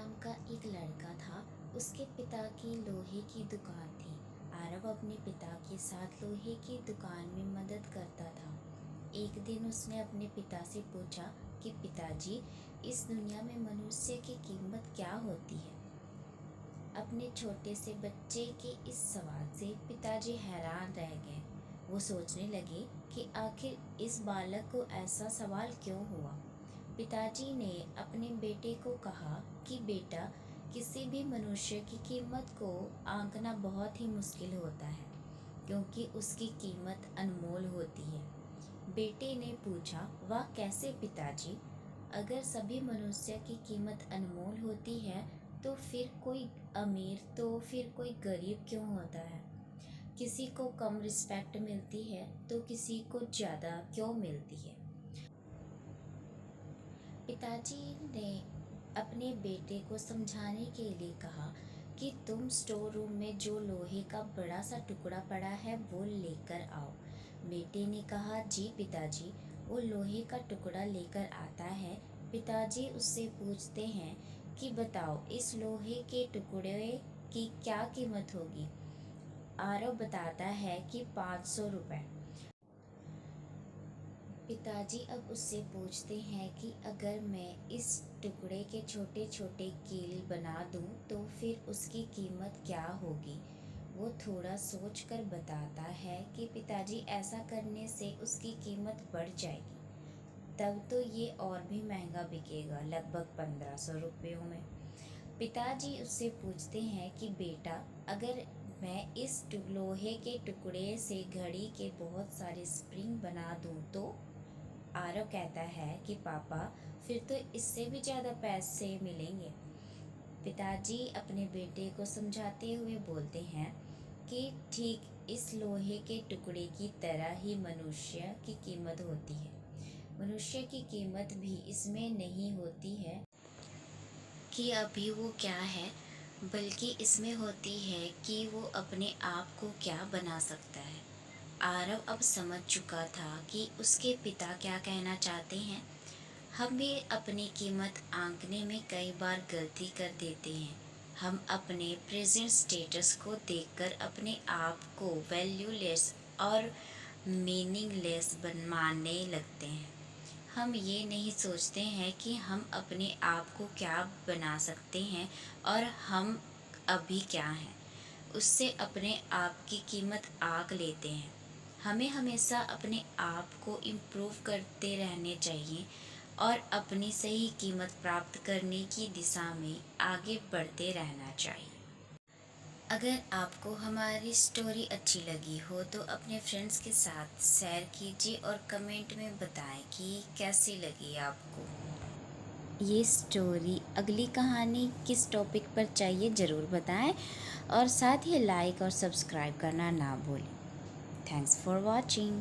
नाम का एक लड़का था। उसके पिता की लोहे की दुकान थी। आरव अपने पिता के साथ लोहे की दुकान में मदद करता था। एक दिन उसने अपने पिता से पूछा कि पिताजी, इस दुनिया में मनुष्य की कीमत क्या होती है? अपने छोटे से बच्चे के इस सवाल से पिताजी हैरान रह गए। वो सोचने लगे कि आखिर इस बालक को ऐसा सवाल क्यों हुआ। पिताजी ने अपने बेटे को कहा कि बेटा, किसी भी मनुष्य की कीमत को आंकना बहुत ही मुश्किल होता है, क्योंकि उसकी कीमत अनमोल होती है। बेटे ने पूछा, वह कैसे पिताजी? अगर सभी मनुष्य की कीमत अनमोल होती है तो फिर कोई अमीर तो फिर कोई गरीब क्यों होता है? किसी को कम रिस्पेक्ट मिलती है तो किसी को ज़्यादा क्यों मिलती है? पिताजी ने अपने बेटे को समझाने के लिए कहा कि तुम स्टोर रूम में जो लोहे का बड़ा सा टुकड़ा पड़ा है वो लेकर आओ। बेटे ने कहा, जी पिताजी। वो लोहे का टुकड़ा लेकर आता है। पिताजी उससे पूछते हैं कि बताओ, इस लोहे के टुकड़े की क्या कीमत होगी? आरव बताता है कि 500 रुपये। पिताजी अब उससे पूछते हैं कि अगर मैं इस टुकड़े के छोटे छोटे कील बना दूं तो फिर उसकी कीमत क्या होगी? वो थोड़ा सोचकर बताता है कि पिताजी, ऐसा करने से उसकी कीमत बढ़ जाएगी। तब तो ये और भी महंगा बिकेगा, लगभग 1500 रुपयों में। पिताजी उससे पूछते हैं कि बेटा, अगर मैं इस लोहे के टुकड़े से घड़ी के बहुत सारे स्प्रिंग बना दूं तो? आरव कहता है कि पापा, फिर तो इससे भी ज़्यादा पैसे मिलेंगे। पिताजी अपने बेटे को समझाते हुए बोलते हैं कि ठीक इस लोहे के टुकड़े की तरह ही मनुष्य की कीमत होती है। मनुष्य की कीमत भी इसमें नहीं होती है कि अभी वो क्या है, बल्कि इसमें होती है कि वो अपने आप को क्या बना सकता है। आरव अब समझ चुका था कि उसके पिता क्या कहना चाहते हैं। हम भी अपनी कीमत आंकने में कई बार गलती कर देते हैं। हम अपने प्रेजेंट स्टेटस को देखकर अपने आप को वैल्यूलेस और मीनिंगलेस मानने लगते हैं। हम ये नहीं सोचते हैं कि हम अपने आप को क्या बना सकते हैं और हम अभी क्या हैं। उससे अपने आप की कीमत आंक लेते हैं। हमें हमेशा अपने आप को इम्प्रूव करते रहने चाहिए और अपनी सही कीमत प्राप्त करने की दिशा में आगे बढ़ते रहना चाहिए। अगर आपको हमारी स्टोरी अच्छी लगी हो तो अपने फ्रेंड्स के साथ शेयर कीजिए और कमेंट में बताएं कि कैसी लगी आपको ये स्टोरी। अगली कहानी किस टॉपिक पर चाहिए ज़रूर बताएं और साथ ही लाइक और सब्सक्राइब करना ना भूलें। Thanks for watching.